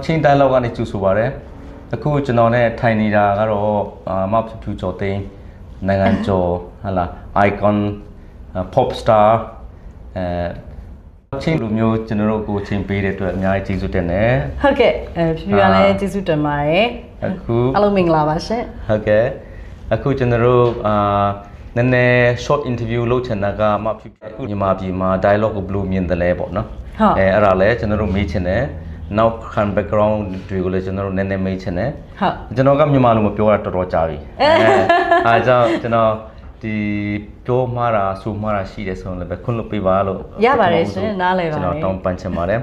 ချင်းတိုင်းလောက်ကနေကျူဆိုပါတယ်အခုကျွန်တော်နဲ့ထိုင်နေတာကတော့မဖြစ်ဖြူကျော်သိန်းနိုင်ငံကျော်ဟာလား icon pop star ချင်းလူမျိုးကျွန်တော်တို့ကိုချင်းပေးတဲ့အတွက်အများကြီးကျေးဇူးတင်တယ်ဟုတ်ကဲ့ဖြူဖြူကလည်းကျေးဇူးတင်ပါတယ်အခုအားလုံးမင်္ဂလာပါရှင်ဟုတ်ကဲ့အခုကျွန်တော်တို့နည်းနည်း short interview လုပ်ချင်တာကမဖြစ်အခုမြန်မာပြည်မှာ dialogue ကိုဘယ်လိုမြင်တယ်လဲပေါ့နော်အဲ့ဒါလည်းကျွန်တော်တို့မေးချင်တယ်နောက်ခံ background တွေကိုလည်းကျွန်တော်တို့နည်းနည်းမေးချင်တယ်ဟုတ်ကျွန်တော်ကမြန်မာလိုမပြောတာတော်တော်ကြာပြီအဲကြောင့်ကျွန်တော်ဒီပြောမှားတာဆိုမှားတာရှိတယ်ဆိုရင်လည်းပဲခွင့်လွှတ်ပေးပါလို့ရပါတယ်ရှင်နားလည်ပါတယ်ကျွန်တော်တောင်းပန်ချင်ပါတယ်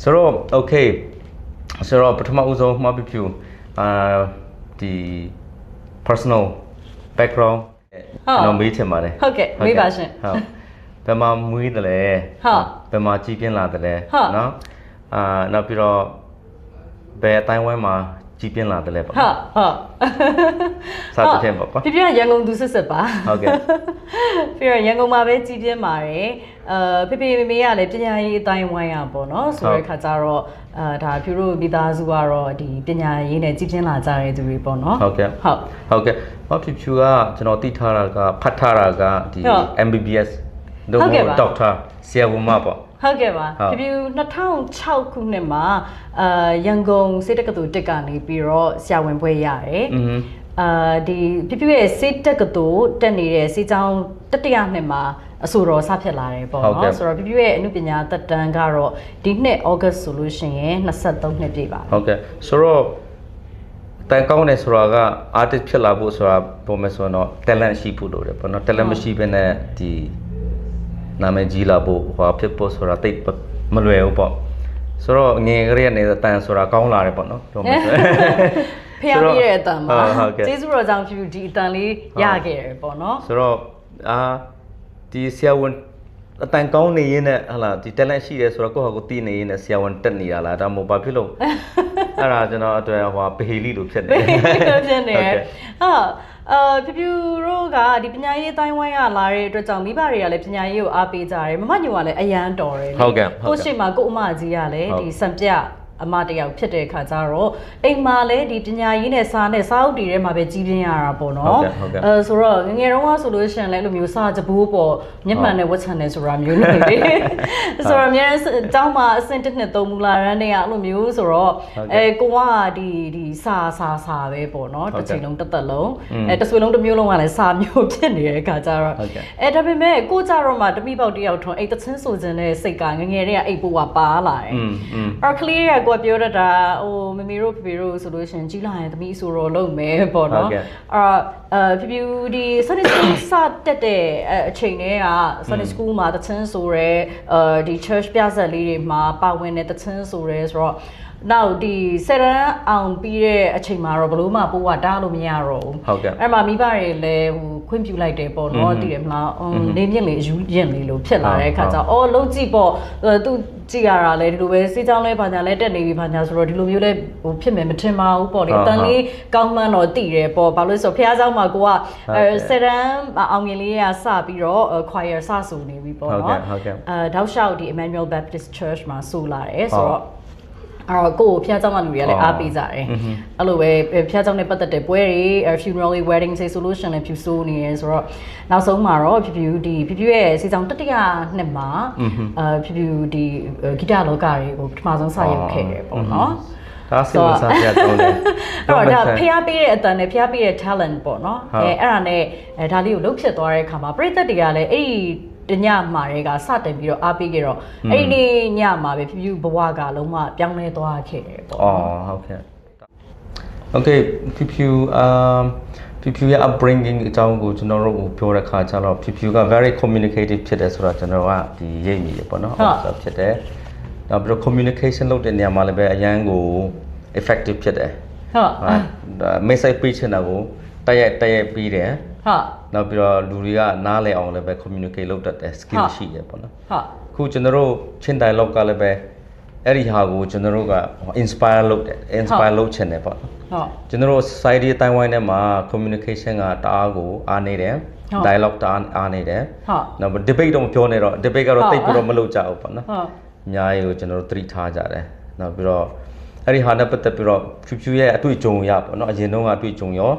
ဆိုတော့ okay ဆိုတော့ပထမဦးဆုံးမှာဖြစ်ဒီ personal background ကျွန်တော်မေးချင်ပါတယ်ဟုတ်ကဲ့မေးပါရှင်ဟုတ်ဘယ်မှာမွေးတယ်လဲဟုတ်ဘယ်မှာကြီးပြင်းလာတယ်လဲနော်နောက်ပြီးတော့ဘယ်အတိုင်းဝိုင်းမှာကြီးပြင်းလာတယ်လဲပေါ့ဟုတ်စသဖြင့်ပေါ့ပြပြရန်ကုန်သူစစ်စစ်ပါဟုတ်ကဲ့ပြရန်ကုန်မှာပဲကြီးပြင်းပါတယ်ဖေဖေမေမေကလည်းပညာရေးအတိုင်းဝိုင်းရပေါ့နော်ဆိုတဲ့ခါကျတော့ဒါဖြူတို့မိသားစုကတော့ဒီပညာရေးနဲ့ကြီးပြင်းလာကြတဲ့သူတွေပေါ့နော်ဟုတ်ကဲ့ဟုတ်ကဲ့မဖြူဖြူကကျွန်တော်သိထားတာကဖတ်ထားတာကဒီ MBBS တို့ဒေါက်တာဆရာဝန်မပေါ့ဟုတ်ကဲ့ပါဖြူဖြူ2006ခုနှစ်မှာရန်ကုန်စေတက္ကသိုလ်တက်ကနေပြီးတော့ဆရာဝန်ဘွဲ့ရတယ်ဒီဖြူဖြူရဲ့စေတက္ကသိုလ်တက်နေတဲ့စေချောင်းတတိယနှစ်မှာအဆိုတော်စဖြစ်လာတယ်ပေါ့နော်ဆိုတော့ဖြူဖြူရဲ့အမှုပညာသက်တမ်းကတော့ဒီနှစ် August ဆိုလို့ရှိရင်23နှစ်ပြည့်ပါဟုတ်ကဲ့ဆိုတော့တန်ကောင်းတယ်ဆိုတာက artist ဖြစ်လာဖို့ဆိုတာပုံမဲ့ဆိုတော့ talent ရှိဖို့လိုတယ်ပေါ့နော် talent မရှိဘဲနဲ့ဒီနာမည်ကြီးလာဖို့ဟောဖြစ်ဖို့ဆိုတာတိတ်မလွယ်ဘူးပေါ့ဆိုတော့ငယ်ကလေးကနေတန်ဆိုတာကောင်းလာတယ်ပေါ့နော်ပြောမယ်ဆိုရင်ဖျားပြည့်တဲ့အတန်မှာကျေးဇူးတော်ကြောင့်ဖြူဒီအတန်လေးရခဲ့တယ်ပေါ့နော်ဆိုတော့ဒီဆရာဝန်အတန်ကောင်းနေရင်နဲ့ဟလာဒီ talent ရှိတယ်ဆိုတော့ကိုယ့်ဟာကိုယ်သိနေရင်နဲ့ဆရာဝန်တက်နေတာလားဒါမှမဟုတ်ဘာဖြစ်လို့အဲ့ဒါကျွန်တော်အတွက်ဟိုဘေဟီလီလို့ဖြစ်နေဖြစ်နေဖြူဖြူတို့ကဒီပညာရေးအတိုင်းဝိုင်းရလာတဲ့အတွက်ကြောင့်မိဘတွေကလည်းပညာရေးကိုအားပေးကြတယ်မမညိုကလည်းအရန်တော်တယ်ဟုတ်ကဲ့ကိုရှိမှာကိုအမကြီးကလည်းဒီစံပြအမတယောက်ဖြစ်တဲ့ခါကျတော့အိမ်မှာလည်းဒီပညာရေးနဲ့စာအုပ်တွေထဲမှာပဲကြီးပြင်းရတာပေါ့နော်ဆိုတော့ငငယ်တုန်းကဆိုလို့ရှိရင်လည်းအဲ့လိုမျိုးစာကြဘိုးပေါ်မျက်မှန်နဲ့ဝတ်ချန်တယ်ဆိုတာမျိုးနေလေဆိုတော့အများအကျောင်းမှာအဆင့်1နှစ်3မူလာရန်တွေကအဲ့လိုမျိုးဆိုတော့ကိုကဒီစာပဲပေါ့နော်တစ်ချိန်လုံးတစ်သက်လုံးတစ်ဆွေလုံးတစ်မျိုးလုံးကလည်းစာမျိုးဖြစ်နေတဲ့ခါကျတော့ဒါပေမဲ့ကိုကြတော့မှတမိပေါက်တယောက်ထွန်းအဲ့တချင်းဆိုခြင်းတဲ့စိတ်ကငငယ်တွေကအိပ်ဖို့ကပါလာတယ်အော်ကလေးကကိုပြောတတ်တာဟိုမမီတို့ဖေတို့ဆိုလို့ရှင်ကြီးလာရင်သမီးဆိုတော့လုပ်မယ်ပေါ့နော်ဖြူဖြူဒီ Sunday School စတက်တဲ့အချိန်တည်းက Sunday School မှာတချင်းဆိုရဲဒီ church ပြဆက်လေးတွေမှာပါဝင်တဲ့တချင်းဆိုရဲဆိုတော့နောက်ဒီဆယ်တန်းအောင်ပြီးတဲ့အချိန်မှာတော့ဘလို့မှပိုးကတားလို့မရတော့ဘူးဟုတ်ကဲ့အဲ့မှာမိဘတွေလည်းဟိုခွင့်ပြုလိုက်တယ်ပေါ့နော်သိတယ်မလားနေမြင့်လေအယူရင်လေးလို့ဖြစ်လာတဲ့အခါကျအော်လုံးကြည့်ပေါ့သူကြည့်ရတာလဲဒီလိုပဲစေးချောင်းလဲဘာညာလဲတက်နေပြီဘာညာဆိုတော့ဒီလိုမျိုးလဲဟိုဖြစ်မယ်မထင်ပါဘူးပေါ့လေတန်လေးကောင်းမှန်းတော့တည်တယ်ပေါ့ဘာလို့ဆိုဖះเจ้าမှာကိုကဆယ်တန်းအောင်ငယ်လေးကစပြီးတော့ choir စဆိုနေပြီပေါ့နော်တောက်လျှောက်ဒီ Emmanuel Baptist Church မှာဆိုလာတယ်ဆိုတော့အော်ကိုဖျားเจ้าမလူတွေကလည်းအားပေးကြတယ်အဲ့လိုပဲဖျားเจ้าနဲ့ပတ်သက်တဲ့ပွဲတွေ funeral wedding say solution လည်းဖြူဆိုးနေရဆိုတော့နောက်ဆုံးမှာတော့ဖြူရဲ့စီဆောင်တတိယနှစ်မှာဖြူဒီဂီတလောကတွေကိုပထမဆုံးစရောက်ခဲ့တယ်ပေါ့နော်ဒါစီဝစားပြတော့တယ်တော့ဒါဖျားပေးတဲ့အတန်နဲ့ဖျားပေးတဲ့ talent ပေါ့နော်အဲ့ဒါနဲ့ဒါလေးကိုလှုပ်ဖြစ်သွားတဲ့အခါမှာပရိသတ်တွေကလည်းအဲ့ဒီတညမှာတွေကစတင်ပြီးတော့အားပေးခဲ့တော့အဲ့ဒီညမှာပဲဖြူဖြူဘဝကလုံးဝပြောင်းလဲသွားခဲ့တယ်ပေါ့ဟုတ်ကဲ့ Okay ဖြူဖြူရဲ့ upbringing အကြောင်းကိုကျွန်တော်တို့ပြောတဲ့ခါကျတော့ဖြူဖြူက very communicative ဖြစ်တယ်ဆိုတော့ကျွန်တော်ကဒီရိပ်မိတယ်ပေါ့နော်ဟုတ်ဖြစ်တယ်နောက်ပြီးတော့ communication လုပ်တဲ့နေရာမှာလည်းပဲအရန်ကို effective ဖြစ်တယ်ဟုတ်message ပေးချင်တာကိုတိုက်ရိုက်ပြီးတယ်ဟုတ်နောက်ပြီးတော့လူတွေကနားလည်အောင်လည်းပဲ communicate လုပ်တတ်တဲ့ skill ရှိတယ်ပေါ့နော်ဟုတ်အခုကျွန်တော်တို့ချင်း dialogue ကလည်းပဲအဲ့ဒီဟာကိုကျွန်တော်တို့က inspire လုပ်ချင်တယ်ပေါ့နော်ဟုတ်ကျွန်တော်တို့ society အတိုင်းဝိုင်းထဲမှာ communication ကတအားကိုအားနေတယ် dialogue တအားနေတယ်ဟုတ်နောက် debate တော့မပြောနဲ့တော့ debate ကတော့တိတ်ပြီးတော့မလုပ်ကြဘူးပေါ့နော်ဟုတ်အများကြီးကိုကျွန်တော်တို့သတိထားကြတယ်နောက်ပြီးတော့ အဲ့ဒီဟာနဲ့ပတ်သက်ပြီးတော့ဖြူဖြူရဲ့အတွေ့အကြုံရပေါ့နော်အရင်တုန်းကအတွေ့အကြုံရေ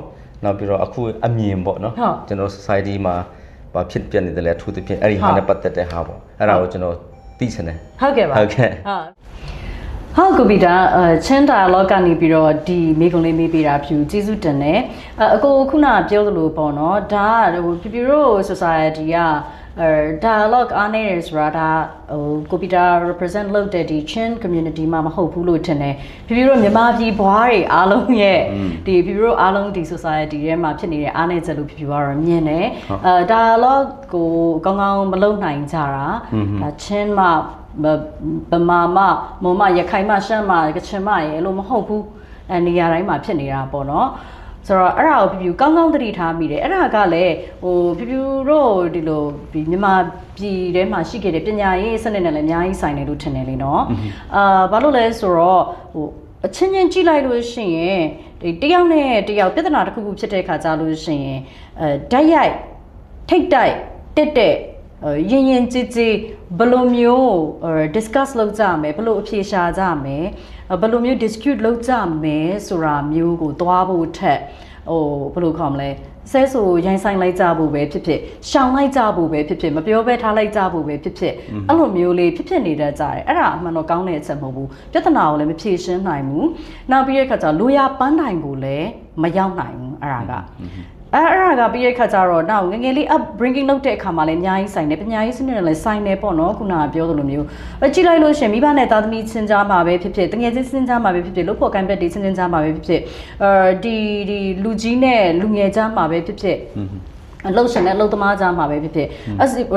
ာနောက်ပြီးတော့အခုအမြင်ပေါ့နော်ကျွန်တော် society မှာဘာဖြစ်ပြနေတယ်လဲအထူးသဖြင့်အဲ့ဒီဟာနဲ့ပတ်သက်တဲ့ဟာပေါ့အဲ့ဒါကိုကျွန်တော်သိချင်တယ်ဟုတ်ကဲ့ပါဟုတ်ကဲ့ဟုတ်ကိုဗီတာချင်း dialogue ကနေပြီးတော့ဒီမိကုံလေးမေးပေးတာဖြူကျေးဇူးတင်တယ်အကိုခုနပြောသလိုပေါ့နော်ဒါကဖြူဖြူတို့ society ကdialogue အားနေတယ်ဆိုတာဒါကိုဗီတာ represent လုပ်တဲ့ဒီ chin community မှာမဟုတ်ဘူးလို့ထင်တယ်ဖြူဖြူတို့မြန်မာပြည်ဘွားတွေအားလုံးရဲ့ဒီဖြူဖြူတို့အားလုံးဒီ society ထဲမှာဖြစ်နေတဲ့အားနေချက်လို့ဖြူဖြူကတော့မြင်တယ်dialogue ကိုကောင်းကောင်းမလုပ်နိုင်ကြတာဒါ chin မှာဗမာမမရခိုင်မရှမ်းမကချင်မရေအဲ့လိုမဟုတ်ဘူးနေရာတိုင်းမှာဖြစ်နေတာပေါ့နော်ဆိုတော့အဲ့ဒါကိုဖြူဖြူကောင်းကောင်းသတိထားမိတယ်အဲ့ဒါကလည်းဖြူဖြူတို့ဒီလိုဒီမြန်မာပြည်ထဲမှာရှိခဲ့တဲ့ပညာရေးစနစ်နဲ့လည်းအများကြီးဆိုင်တယ်လို့ထင်တယ်လေနော်ဘာလို့လဲဆိုတော့အချင်းချင်းကြည့်လိုက်လို့ရှိရင်ဒီတယောက်နဲ့တယောက်ပြဿနာတစ်ခုခုဖြစ်တဲ့ခါကြလို့ရှိရင်ဓာတ်ရိုက်ထိတ်တိုက်တက်တဲ့ရင်ရင်ကြည်ကြည်ဘယ်လိုမျိုး discuss လုပ်ကြမယ်ဘယ်လိုအဖြေရှာကြမယ်ဘယ်လိုမျိုး dispute လုပ်ကြမယ်ဆိုတာမျိုးကိုသွားဖို့ထက်ဘယ်လိုခေါ်မလဲဆဲဆိုရိုင်းဆိုင်လိုက်ကြဖို့ပဲဖြစ်ဖြစ်ရှောင်လိုက်ကြဖို့ပဲဖြစ်ဖြစ်မပြောဘဲထားလိုက်ကြဖို့ပဲဖြစ်ဖြစ်အဲ့လိုမျိုးလေးဖြစ်နေတတ်ကြတယ်အဲ့ဒါအမှန်တော့ကောင်းတဲ့အချက်မဟုတ်ဘူးပြဿနာကိုလည်းမဖြေရှင်းနိုင်ဘူးနောက်ပြီးတဲ့အခါကျလိုရာပန်းတိုင်ကိုလည်းမရောက်နိုင်ဘူးအဲ့ဒါကအဲ့ဒါကပြီးတဲ့ခါကျတော့နောက်ငငယ်လေး upbringing လုပ်တဲ့အခါမှာလည်းအများကြီးဆိုင်တယ်ပညာရေးစနစ်နဲ့လည်းဆိုင်တယ်ပေါ့နော်ခုနကပြောသလိုမျိုးကြည့်လိုက်လို့ရှင်မိဘနဲ့သားသမီးချင်းကြားမှာပဲဖြစ်ဖြစ်တငယ်ချင်းချင်းကြားမှာပဲဖြစ်ဖြစ်လို့ဖို့ကိုင်ဘက်တွေချင်းကြားမှာပဲဖြစ်ဖြစ်ဒီလူကြီးနဲ့လူငယ်ကြားမှာပဲဖြစ်ဖြစ်အလုပ်ရှင်နဲ့အလုပ်သမားကြားမှာပဲဖြစ်ဖြစ်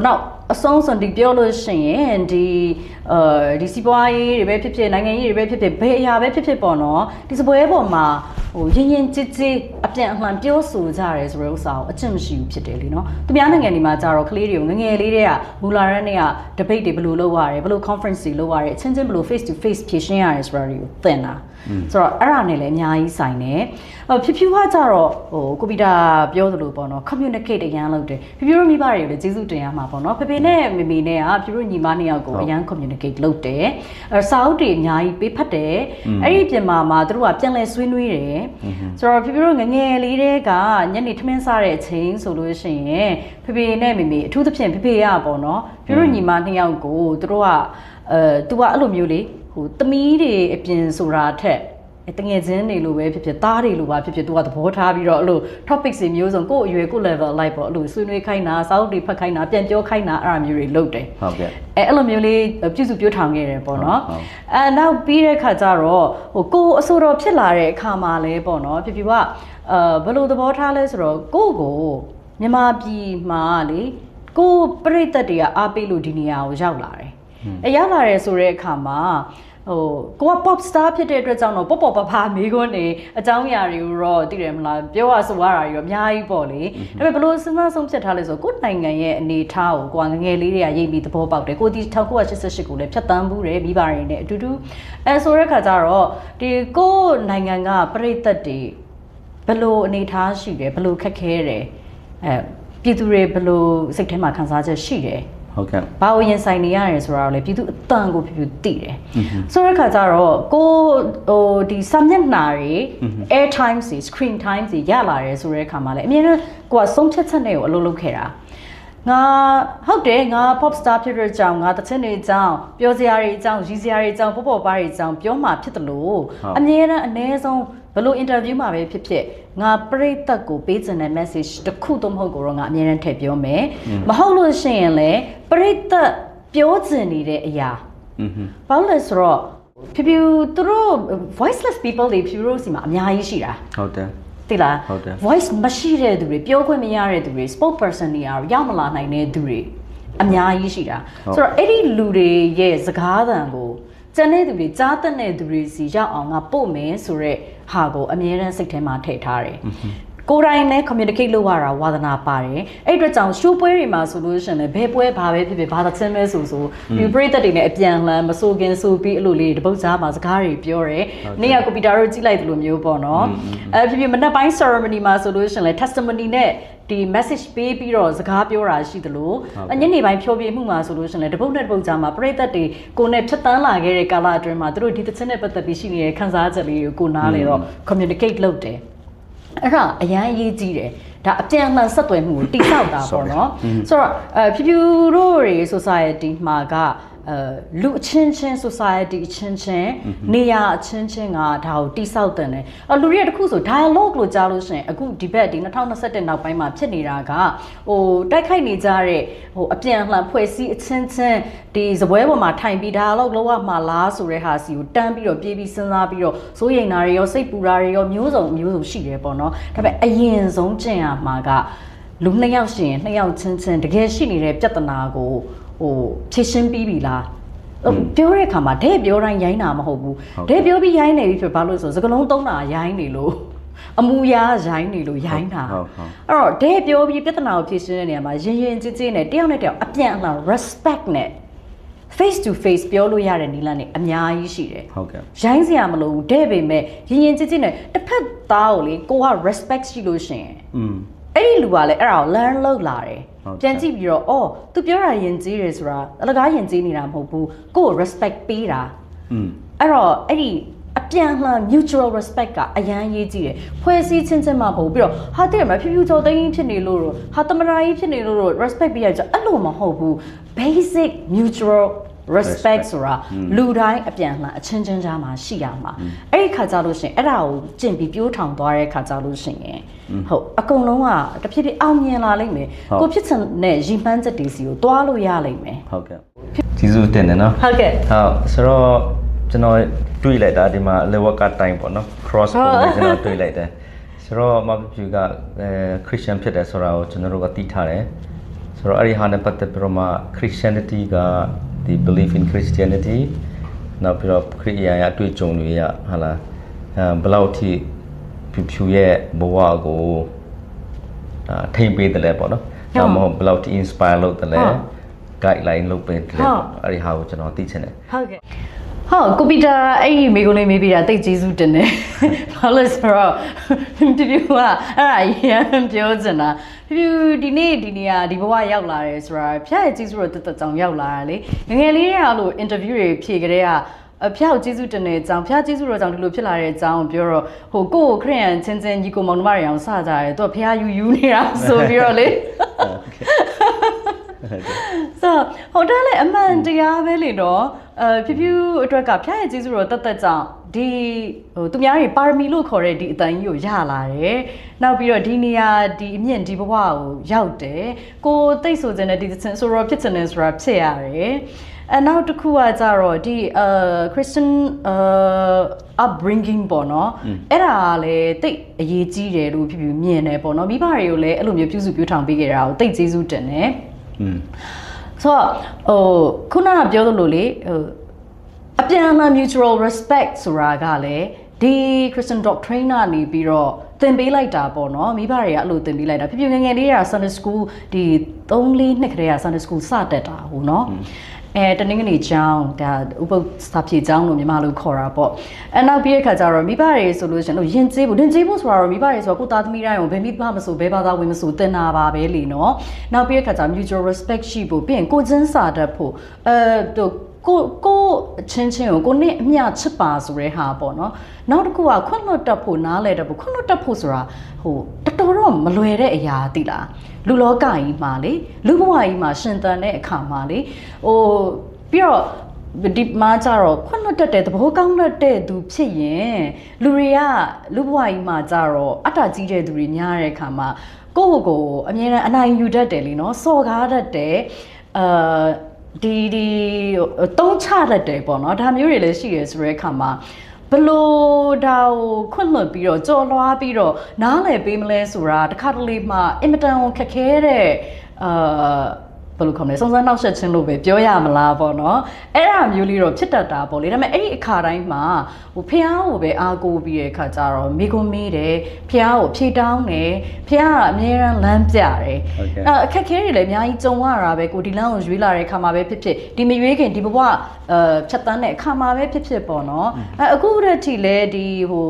နောက်အဆုံးစွန်ဒီပြောလို့ရှိရင်ဒီစီးပွားရေးတွေပဲဖြစ်ဖြစ်နိုင်ငံရေးတွေပဲဖြစ်ဖြစ်ဘယ်အရာပဲဖြစ်ဖြစ်ပေါ့နော်ဒီစပွဲပေါ်မှာရင်ရင်ကြည်ကြည်အပြန်အလှန်ပြောဆိုကြရဲဆိုတဲ့ဥစ္စာကိုအကျင့်မရှိဘူးဖြစ်တယ်လीနော်သူများနိုင်ငံတွေမှာကြတော့ကလေးတွေကိုငငယ်လေးတွေကမူလာရန်တွေက debate တွေဘယ်လိုလုပ်ရတယ်ဘယ်လို conference တွေလုပ်ရတယ်အချင်းချင်းဘယ်လို face to face ဖြေရှင်းရတယ်ဆိုတာတွေကိုသင်တာဆိုတော့အဲ့ဒါနဲ့လည်းအများကြီးဆိုင်တယ်ဖြူဖြူကကြတော့ကိုဗီတာပြောသလိုပေါ့နော် communicate အရန်လုပ်တယ်ဖြူဖြူတို့မိဘတွေကိုလည်းကျေးဇူးတင်ရမှာပေါ့နော်ဖေဖေနဲ့မေမေနဲ့ဖြူဖြူညီမနှစ်ယောက်ကိုအရန် communicate လုပ်တယ်စာအုပ်တွေအများကြီးပေးဖတ်တယ်အဲ့ဒီပြင်မှာသူတို့ကပြန်လဲဆွေးနွေးတယ်ဆိုတော့ဖြူဖြူတို့ငငယ်လေးတွေကညနေထမင်းစားတဲ့အချိန်ဆိုလို့ရှိရင်ဖေဖေနဲ့မေမေအထူးသဖြင့်ဖေဖေရပေါ့နော်ဖြူဖြူညီမနှစ်ယောက်ကိုသူတို့ကသူကအဲ့လိုမျိုးလေသမီးတွေအပြင်ဆိုတာထက်တငယ်ချင်းတွေလိုပဲဖြစ်ဖြစ်သားတွေလိုပါဖြစ်ဖြစ်သူကသဘောထားပြီးတော့အဲ့လို topic တွေမျိုးစုံကိုယ့်အရွယ်ကိုယ့် level လိုက်ပေါ့အဲ့လိုဆွေးနွေးခိုင်းတာစာအုပ်တွေဖတ်ခိုင်းတာပြန်ပြောခိုင်းတာအဲ့လိုမျိုးတွေလုပ်တယ်ဟုတ်ကဲ့အဲ့လိုမျိုးလေးပြုစုပြောထောင်ခဲ့တယ်ပေါ့နော်နောက်ပြီးတဲ့ခါကျတော့ကိုအဆိုတော်ဖြစ်လာတဲ့အခါမှာလဲပေါ့နော်ဖြစ်ကဘယ်လိုသဘောထားလဲဆိုတော့ကိုမြန်မာပြည်မှာလေကိုပြိတ္တတွေကအားပေးလို့ဒီနေရာကိုရောက်လာတယ်ရောက်လာတယ်ဆိုတဲ့အခါမှာကိုက pop star ဖြစ်တဲ့အတွက်ကြောင့်တော့ပေါ့ပမေးခွန်းနေအကြောင်းအရာတွေကိုတော့သိတယ်မလားပြောရဆိုရတာတွေတော့အများကြီးပေါ့လေဒါပေမဲ့ဘလို့စဉ်းစားဆုံးဖြတ်ထားလဲဆိုကိုနိုင်ငံရဲ့အနေအထားကိုကိုကငယ်လေးတွေကရိပ်ပြီးသဘောပေါက်တယ်ကိုဒီ1988ကိုလည်းဖြတ်တန်းဘူးတယ်မိဘတွေနဲ့အတူတူဆိုတဲ့ခါကျတော့ဒီကိုနိုင်ငံကပြည်သက်တွေဘလို့အနေအထားရှိတယ်ဘလို့ခက်ခဲတယ်ပြည်သူတွေဘလို့စိတ်ထဲမှာခံစားချက်ရှိတယ်ဟုတ်ကဲ့ဘာလို့ရင်ဆိုင်နေရတယ်ဆိုတာကိုလည်းပြည်သူအတန်ကိုဖြူသိတယ်ဆိုတဲ့ခါကျတော့ကိုဒီစာမျက်နှာတွေ air time တွေ screen time တွေရလာတယ်ဆိုတဲ့အခါမှာလည်းအမြဲတမ်းကိုကဆုံးဖြတ်ချက်နဲ့ကိုအလုပ်လုပ်ခဲ့တာငါဟုတ်တယ်ငါ pop star ဖြစ်တဲ့အကြောင်းငါတခြင်းတွေအကြောင်းပြောစရာတွေအကြောင်းရည်စရာတွေအကြောင်းပေါ့ပါးတွေအကြောင်းပြောမှဖြစ်တယ်လို့အမြဲတမ်းအနည်းဆုံးဘလို့ interview မှာပဲဖြစ်ဖြစ်ငါပရိသတ်ကိုပေးချင်တဲ့ message တစ်ခုတော့မဟုတ်ကိုတော့ငါအမြဲတမ်းထည့်ပြောမယ်မဟုတ်လို့ရှိရင်လည်းပရိသတ်ပြောချင်နေတဲ့အရာဘာလို့လဲဆိုတော့ဖြူသူတို့ voiceless people တွေဖြူတို့စီမှာအများကြီးရှိတာဟုတ်တယ်သိလား voice မရှိတဲ့သူတွေပြောခွင့်မရတဲ့သူတွေ spokesperson တွေရောက်မလာနိုင်တဲ့သူတွေအများကြီးရှိတာဆိုတော့အဲ့ဒီလူတွေရဲ့စကားသံကိုကျန်တဲ့သူတွေကြားတဲ့သူတွေစီရောက်အောင်ငါပို့မယ်ဆိုတော့ဟာကိုအမြဲတမ်းစိတ်ထဲမှာထည့်ထားတယ်ကိုယ်တိုင်လည်း communicate လုပ်ရတာဝါသနာပါတယ်အဲ့အတွက်ကြောင့် show ပွဲတွေမှာဆိုလို့ရှိရင်လည်းဘယ်ပွဲဘာပဲဖြစ်ဖြစ်ဘာသာချင်းပဲဆိုဒီပရိသတ်တွေနဲ့အပြန်လှန်မဆိုခင်ဆိုပြီးအဲ့လိုလေးတပုတ်ကြားမှာစကားတွေပြောတယ်နေ့ကကွန်ပျူတာတို့ကြည့်လိုက်တယ်လို့မျိုးပေါ့နော်ဖြစ်ဖြစ်မနက်ပိုင်း ceremony မှာဆိုလို့ရှိရင်လည်း testimony နဲ့ ဒီ message ပေးပြီးတော့စကားပြောတာရှိသလိုညနေပိုင်းဖြောပြမှုမှာဆိုလို့ရှိရင်လည်းတပုတ်နဲ့တပုတ်ကြားမှာပရိသတ်တွေကိုနဲ့ဖြတ်တန်းလာခဲ့တဲ့ကာလအတွင်းမှာသူတို့ဒီတစ်ချက်နဲ့ပတ်သက်ပြီးရှိနေတဲ့ခန်းစားချက်လေးကိုနားလေတော့ communicate လုပ်တယ်အဲ့ဒါအရန်အရေးကြီးတယ်ဒါအပြန်အလှန်ဆက်သွယ်မှုကိုတိဆောက်တာပေါ့နော်ဆိုတော့ဖြူဖြူတို့တွေ society မှာကလူအချင်းချင်း society အချင်းချင်းနေရာအချင်းချင်းကဒါကိုတိဆောက်တယ်နဲ့လူတွေတခုဆို dialogue လို့ကြားလို့ရှိရင်အခုဒီဘက်ဒီ2021နောက်ပိုင်းမှာဖြစ်နေတာကတိုက်ခိုက်နေကြတဲ့အပြန်အလှန်ဖွဲ့စည်းအချင်းချင်းဒီစပွဲပေါ်မှာထိုင်ပြီး dialogue လောက်ရမှာလားဆိုတဲ့ဟာစီကိုတန်းပြီးတော့ပြေးပြီးစဉ်းစားပြီးတော့စိုးရိမ်တာတွေရောစိတ်ပူတာတွေရောမျိုးစုံရှိတယ်ပေါ့နော်ဒါပေမဲ့အရင်ဆုံးကျင့်ရမှာကလူ2ယောက်ရှိရင်2ယောက်ချင်းချင်းတကယ်ရှိနေတဲ့ပြဿနာကိုဖြည့်ရှင်းပြီးပြီလားပြောတဲ့အခါမှာတဲ့ပြောတိုင်းရိုင်းတာမဟုတ်ဘူးတဲ့ပြောပြီးရိုင်းနေပြီဖြစ်ဘာလို့ဆိုစကလုံးသုံးတာရိုင်းနေလို့အမူအရာရိုင်းနေလို့ရိုင်းတာအဲ့တော့တဲ့ပြောပြီးပြဿနာကိုဖြည့်ရှင်းတဲ့နေရာမှာရင်ရင်ကြည်နဲ့တယောက်နဲ့တယောက်အပြန်အလှန် respect နဲ့ face to face ပြောလို့ရတဲ့နည်းလမ်းတွေအများကြီးရှိတယ်ဟုတ်ကဲ့ရိုင်းစရာမလိုဘူးတဲ့ပေမဲ့ရင်ရင်ကြည်နဲ့တစ်ဖက်သားကိုလေကိုက respect ရှိလို့ရှိရင်အဲ့ဒီလူကလည်းအဲ့ဒါကို learn လုပ်လာတယ်ပြန်ကြည့်ပြီးတော့သူပြောတာယဉ်ကျေးတယ်ဆိုတာအလကားယဉ်ကျေးနေတာမဟုတ်ဘူးကိုယ့်ကို respect ပေးတာအဲ့တော့အဲ့ဒီအပြန်လှန် mutual respect ကအရန်ရေးကြည့်တယ်ဖွဲ့စည်းချင်းချင်းမှမဟုတ်ပြီးတော့ဟာတဲ့မှာဖြူဖြူချောသိန်းဖြစ်နေလို့ဟာတမရာကြီးဖြစ်နေလို့ respect ပေးရကြအဲ့လိုမဟုတ်ဘူး basic mutual respect ဆိုတာလူတိုင်းအပြန်လှန်အချင်းချင်းကြားမှာရှိရမှာအဲ့ဒီခါကြလို့ရှင်အဲ့ဒါကိုကျင့်ပြီးပြိုးထောင်သွားတဲ့ခါကြလို့ရှင်ဟုတ်အကုန်လုံးကတဖြည်းဖြည်းအောင်မြင်လာလိမ့်မယ်ကိုဖြစ်ချင်တဲ့ရည်မှန်းချက်တွေစီကိုတွားလို့ရလိမ့်မယ်ဟုတ်ကဲ့ကျေးဇူးတင်တယ်နော်ဟုတ်ကဲ့ဟုတ်ဆိုတော့ကျွန်တော်တွေးလိုက်တာဒီမှာ level ကတိုင်းပေါ့နော် cross ကိုကျွန်တော်တွေးလိုက်တယ်ဆိုတော့မပြူကChristian ဖြစ်တယ်ဆိုတာကိုကျွန်တော်တို့ကသိထားတယ်ဆိုတော့အဲ့ဒီဟာနဲ့ပတ်သက်ပြီးတော့မှ Christianity ကဒီ belief in Christianity နောက်ပြီးတော့ခရစ်ယာန်ရဲ့အတွေ့အကြုံတွေကဟာလားဘယ်လောက်ထိဖြူရဲ့ဘဝကိုထိမ့်ပေးတယ်လဲပေါ့နော်ဒါမှမဟုတ်ဘယ်လောက်ထိ inspire လုပ်တယ်လဲ guideline လုပ်ပေးတယ်လဲအဲ့ဒီဟာကိုကျွန်တော်သိချင်တယ်ဟုတ်ကဲ့ဟုတ်ကိုပီတာအဲ့ဒီမိကုန်းလေးမေးပြီးတာတိတ်ကျေးဇူးတင်တယ်ဘာလို့ဆိုတော့ဖြူဖြူကအဲ့ဒါရမ်းပြောချင်တာဖြူဒီနေ့ဒီနေရာဒီဘဝရောက်လာတယ်ဆိုတာဖျက်ရဲ့ကျေးဇူးတော်တက်ကြောင်ရောက်လာတာလေငယ်လေးတွေကအဲ့လို interview တွေဖြေကြတဲ့ဖျောက်ကျေးဇူးတင်တဲ့အကြောင်းဖျားကျေးဇူးတော်ကြောင့်ဒီလိုဖြစ်လာတဲ့အကြောင်းပြောတော့ကိုခရစ်ယာန်ချင်းချင်းကြီးကိုမောင်နှမတွေအောင်စကြတယ်သူကဖျားယူနေတာဆိုပြီးတော့လေဆိုတော့တယ်လေအမှန်တရားပဲလေတော့ဖြူဖြူအတွက်ကဖျားရဲ့ကျေးဇူးတော်တက်ကြောင့်ဒီသူများတွေပါရမီလို့ခေါ်တဲ့ဒီအတန်ကြီးကိုရလာတယ်နောက်ပြီးတော့ဒီနေရာဒီအမြင့်ဒီဘဝကိုရောက်တယ်ကိုသိဆိုခြင်းနဲ့ဒီဆိုတော့ဖြစ်ခြင်းနဲ့ဆိုတာဖြစ်ရတယ်နောက်တစ်ခုကကြတော့ဒီChristian upbringing ပေါ့နော်အဲ့ဒါလည်းတိတ်အရေးကြီးတယ်လို့ဖြူဖြူမြင်တယ်ပေါ့နော်မိဘတွေကိုလည်းအဲ့လိုမျိုးပြုစုပြောထောင်ပေးခဲ့တာကိုတိတ်ကျေးဇူးတင်တယ်ဆိုတော့ခုနကပြောသလိုလေအပြန်အလှန် mutual respect ဆိုတာကလည်းဒီ Christian doctrine ကနေပြီးတော့သင်ပေးလိုက်တာပေါ့နော်မိဘတွေကအဲ့လိုသင်ပေးလိုက်တာဖြူဖြူငယ်ငယ်လေးက Sunday school ဒီ3-4နှစ်ကတည်းက Sunday school စတက်တာဟုတ်နော်တနင်္ဂနွေကျောင်းဒါဥပုသ်စာဖြေကျောင်းလို့မြန်မာလိုခေါ်တာပေါ့နောက်ပြီးတဲ့ခါကျတော့မိဘတွေဆိုလို့ရှင်ယဉ်ကျေးဖို့ဆိုတာတော့မိဘတွေဆိုတော့ကိုသားသမီးတိုင်းကိုဘယ်မိဘမဆိုဘယ်ဘာသာဝင်မဆိုတင်တာပါပဲလေနော်နောက်ပြီးတဲ့ခါကျ mutual respect ရှိဖို့ပြီးရင်ကိုချင်းစာတတ်ဖို့ကိုချင်းချင်းကိုနဲ့အမျှချစ်ပါဆိုတဲ့ဟာပေါ့နော်နောက်တစ်ခုကခွင့်လွတ်တတ်ဖို့နားလဲတတ်ဖို့ခွင့်လွတ်တတ်ဖို့ဆိုတာတော်တော်မလွယ်တဲ့အရာသိလားလူလောကကြီးမှာလေလူဘဝကြီးမှာရှင်သန်တဲ့အခါမှာလေပြီးတော့ဒီမှာကြတော့ခွင့်လွတ်တတ်တဲ့သဘောကောင်းတဲ့သူဖြစ်ရင်လူတွေကလူဘဝကြီးမှာကြတော့အတ္တကြီးတဲ့သူတွေများတဲ့အခါမှာကိုအမြဲတမ်းအနိုင်ယူတတ်တယ်လीနော်စော်ကားတတ်တယ်ဒီတုံးချတတ်တယ်ပေါ့နော်ဒါမျိုးတွေလည်းရှိရဆိုတဲ့အခါမှာဘလို့ဒါကိုခွင့်လွှတ်ပြီးတော့ကြော်လွှားပြီးတော့နားလည်ပေးမလဲဆိုတာတခါတလေမှအင်မတန်ခက်ခဲတဲ့ဘ ယ်လိုခေါ်မလဲစုံစမ်းနှောက်ယှက်ခြင်းလို့ပဲပြောရမလားပေါ့နော်အဲ့ဒါမျိုးလေးတော့ဖြစ်တတ်တာပေါ့လေဒါပေမဲ့အဲ့ဒီအခါတိုင်းမှာဟိုဖះကိုပဲအားကိုးပြီးတဲ့အခါကျတော့မိကွန်မေးတယ်ဖះကိုဖြေတောင်းတယ်ဖះကအမြဲတမ်းလမ်းပြတယ်အဲ့အခက်ခဲတွေလည်းအများကြီးကြုံရတာပဲကိုဒီလမ်းကိုရွေးလာတဲ့အခါမှာပဲဖြစ်ဖြစ်ဒီမရွေးခင်ဒီဘဝဖြတ်တန်းတဲ့အခါမှာပဲဖြစ်ဖြစ်ပေါ့နော်အခုတည်းထိလဲဒီဟို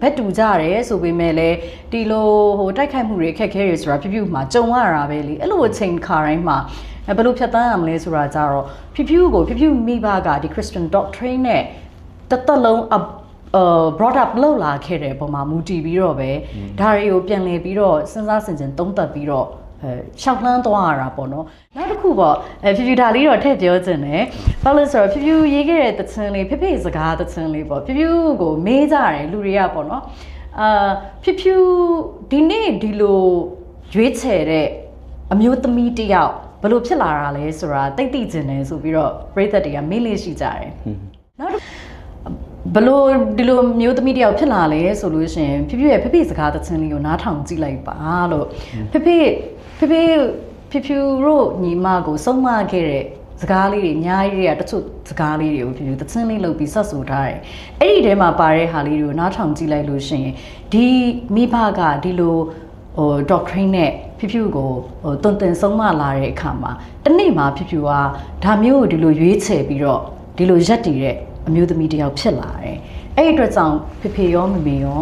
ဘက်တူကြတယ်ဆိုပေမဲ့လည်းဒီလိုဟိုတိုက်ခိုက်မှုတွေအခက်ခဲတွေဆိုတာဖြူဖြူမှာကြုံရတာပဲလေအဲ့လိုအချိန်ခါတိုင်းမှာဘယ်လိုဖြတ်တန်းရမလဲဆိုတာကြတော့ဖြူဖြူကိုဖြူဖြူမိဘကဒီ Christian doctrine နဲ့တလုံးbrought up လောက်လာခဲ့တဲ့ပုံမှာမူတည်ပြီးတော့ပဲဒါတွေကိုပြန်လည်ပြီးတော့စဉ်းစားဆင်ခြင်သုံးသပ်ပြီးတော့ရှောက်လှမ်းသွားရတာပေါ့နော်နောက်တစ်ခုပေါ့ဖြူဖြူဒါလေးတော့ထည့်ပြောချင်တယ်ဘာလို့ဆိုတော့ဖြူဖြူရေးခဲ့တဲ့သချင်းလေးဖေစကားသချင်းလေးပေါ့ဖြူဖြူကိုမေးကြတယ်လူတွေကပေါ့နော်ဖြူဖြူဒီနေ့ဒီလိုရွေးချယ်တဲ့အမျိုးသမီးတယောက်ဘယ်လိုဖြစ်လာတာလဲဆိုတာသိသိချင်တယ်ဆိုပြီးတော့ပရိသတ်တွေကမေးလေးရှိကြတယ်နောက်ဘလို့ဒီလိုမျိုးသမီးတယောက်ဖြစ်လာလဲဆိုလို့ရှိရင်ဖြူဖြူရဲ့ဖေစကားသချင်းလေးကိုနားထောင်ကြည့်လိုက်ပါလို့ဖေဖြူတို့ညီမကိုဆုံးမခဲ့တဲ့စကားလေးတွေအများကြီးတွေကတချို့စကားလေးတွေကိုဖြူသချင်းလေးလုပ်ပြီးဆက်ဆိုထားတယ်အဲ့ဒီထဲမှာပါတဲ့ဟာလေးတွေကိုနားထောင်ကြည့်လိုက်လို့ရှိရင်ဒီမိဘကဒီလိုဟို doctrine နဲ့ဖြူဖြူကိုဟိုတွင်တင်ဆုံးမလာတဲ့အခါမှာတနေ့မှာဖြူဖြူကဒါမျိုးကိုဒီလိုရွေးချယ်ပြီးတော့ဒီလိုရက်တည်တဲ့အမျိုးသမီးတယောက်ဖြစ်လာတယ်အဲ့ဒီအတွက်ကြောင့်ဖေရောမမေရော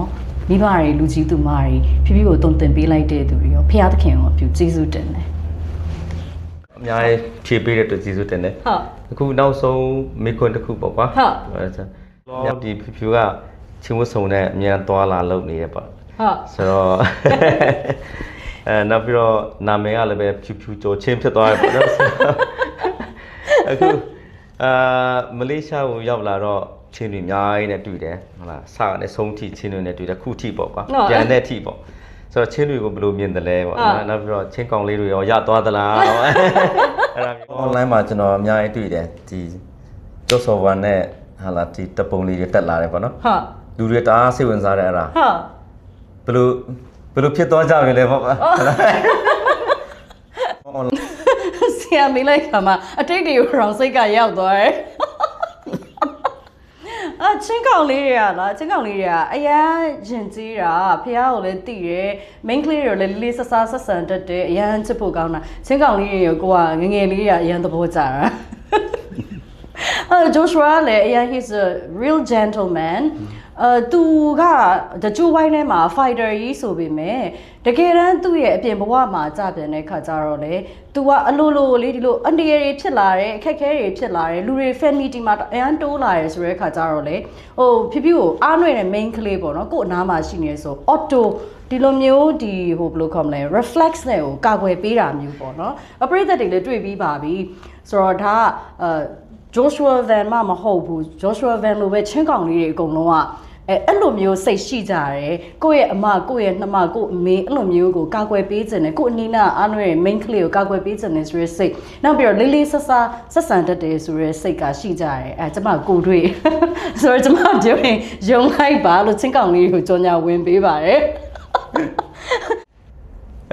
မိဘတွေလူကြီးသူမတွေဖြူဖြူကိုတွင်တင်ပေးလိုက်တဲ့သူတွေရောဖခင်သခင်ကိုပြုကျေးဇူးတင်တယ်အများကြီးဖြေပေးတဲ့အတွက်ကျေးဇူးတင်တယ်ဟုတ်အခုနောက်ဆုံးမိခွန်းတစ်ခုပေါ့ကွာဟုတ်ဒီဖြူကချင်းဝတ်စုံနဲ့အမြန်သွားလာလုပ်နေရပေါ့ဟုတ်ဆိုတော့နောက်ပြီးတော့နာမည်ကလည်းပဲဖြူကျော်ချင်းဖြစ်သွားတယ်ပေါ့နော်အခုမလေးရှားကိုရောက်လာတော့ချင်းတွေအများကြီးနဲ့တွေ့တယ်ဟုတ်လားစနဲ့ဆုံးထိချင်းတွေနဲ့တွေ့တယ်ခုထိပေါ့ကွာပြန်တဲ့ထိပေါ့ဆိုတော့ချင်းတွေကိုဘယ်လိုမြင်တယ်လဲပေါ့နောက်ပြီးတော့ချင်းကောင်လေးတွေရောရသွားသလားအဲ့ဒါမျိုး online မှာကျွန်တော်အများကြီးတွေ့တယ်ဒီကျော်စော်ဝမ်နဲ့ဟာလာဒီတပုံလေးတွေတက်လာတယ်ပေါ့နော်ဟုတ်လူတွေတအားစိတ်ဝင်စားတယ်အဲ့ဒါဟုတ်ဘယ်လိုဖြစ်သွားကြပြီလဲပေါ့ဆရာမေးလိုက်ခါမှာအတိတ်တွေကိုရောင်စိတ်ကရောက်သွားတယ်ချင်းကောင်လေးတွေကလားချင်းကောင်လေးတွေကအရန်ရင်ကြီးတာဖះကိုလည်းတိတယ် main ကလေးတွေလည်းလေးဆဆဆက်ဆန်တတ်တယ်အရန်ချစ်ဖို့ကောင်းတာချင်းကောင်လေးတွေကိုကငငယ်လေးတွေကအရန်သဘောကျတာJoshua လည်းအရန် he's a real gentlemanသူကတကျူဝိုင်းထဲမှာ fighter ကြီးဆိုပေမဲ့တကယ်တမ်းသူ့ရဲ့အပြင်ဘဝမှာကြာပြန်တဲ့ခါကျတော့လေသူကအလိုလိုလေးဒီလိုအန်ဒီရီဖြစ်လာတယ်အခက်ခဲတွေဖြစ်လာတယ်လူတွေ family တီမှာအရန်တိုးလာတယ်ဆိုတဲ့ခါကျတော့လေဟိုဖြူဖြူကိုအားနှွေတဲ့ main ကလေးပေါ့နော်ကို့အနားမှာရှိနေဆို auto ဒီလိုမျိုးဒီဟိုဘယ်လိုခေါ်မလဲ reflex နဲ့ကိုကာကွယ်ပေးတာမျိုးပေါ့နော်အပရိသတ်တွေလည်းတွေ့ပြီးပါပြီဆိုတော့ဒါJoshua Van မဟုတ်ဘူး Joshua Van လိုပဲချင်းကောင်လေးတွေအကုန်လုံးကအဲ့လိုမျိုးစိတ်ရှိကြတယ်ကိုယ့်ရဲ့အမကိုယ့်ရဲ့နှမကိုယ့်အမေအဲ့လိုမျိုးကိုကာကွယ်ပေးခြင်းနဲ့ကိုယ့်အနီးနားအားနွယ် main ကလေးကိုကာကွယ်ပေးခြင်းနဲ့ဆိုရဲစိတ်နောက်ပြီးတော့လေးလေးဆဆဆက်ဆံတတ်တယ်ဆိုရဲစိတ်ကရှိကြတယ်ကျမကိုတွေ့ဆိုတော့ကျမပြောရင်ယုံလိုက်ပါလို့ချင်းကောင်လေးကိုကြော်ညာဝင်ပေးပါတယ်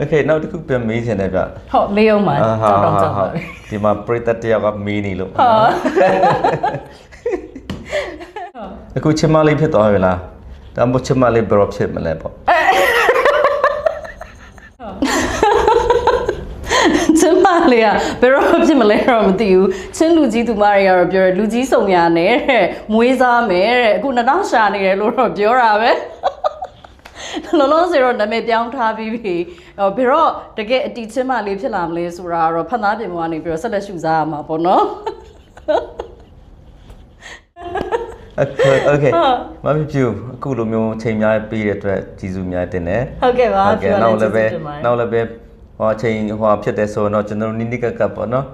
Okay နောက်တစ်ခုပြန်မေးချင်တယ်ဗျဟုတ်မေးအောင်ပါဟုတ်ဒီမှာပရိသတ်တယောက်ကမေးနေလို့အခုချစ်မလေးဖြစ်သွားပြီလားဒါမှမဟုတ်ချစ်မလေးဘယ်တော့ဖြစ်မလဲပေါ့ချစ်မလေးကဘယ်တော့ဖြစ်မလဲတော့မသိဘူးချင်းလူကြီးသူမတွေကတော့ပြောတယ်လူကြီးစုံရနဲ့တဲ့မွေးစားမယ်တဲ့အခု2000ရှာနေတယ်လို့တော့ပြောတာပဲလောလောဆယ်တော့နာမည်ပြောင်းထားပြီးပြီဘယ်တော့တကယ်အတီချင်းမလေးဖြစ်လာမလဲဆိုတာတော့ဖတ်သားပြင်ပေါ်ကနေပြီးတော့ဆက်လက်ရှုစားရမှာပေါ့နော်Okay မမပြူအခုလိုမျိုးချိန်များပေးတဲ့အတွက်ကျေးဇူးများတင်တယ်ဟုတ်ကဲ့ပါပြောနောက်လည်းပဲဟောချိန်ဟောဖြစ်တယ်ဆိုတော့ကျွန်တော်နိနိကကပ်ပေါ့နော်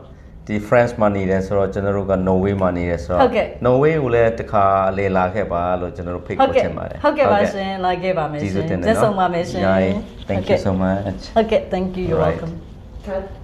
ဒီ France မှာနေတယ်ဆိုတော့ကျွန်တော်တို့က Norway မှာနေတယ်ဆိုတော့ Norway ကိုလည်းတစ်ခါလေလာခဲ့ပါလို့ကျွန်တော်တို့ဖိတ်ခေါ်ချင်ပါတယ်ဟုတ်ကဲ့ပါရှင်လာခဲ့ပါမယ်ရှင်ကျေးဇူးတင်တယ်နော် Thank you so much Okay thank you you're welcome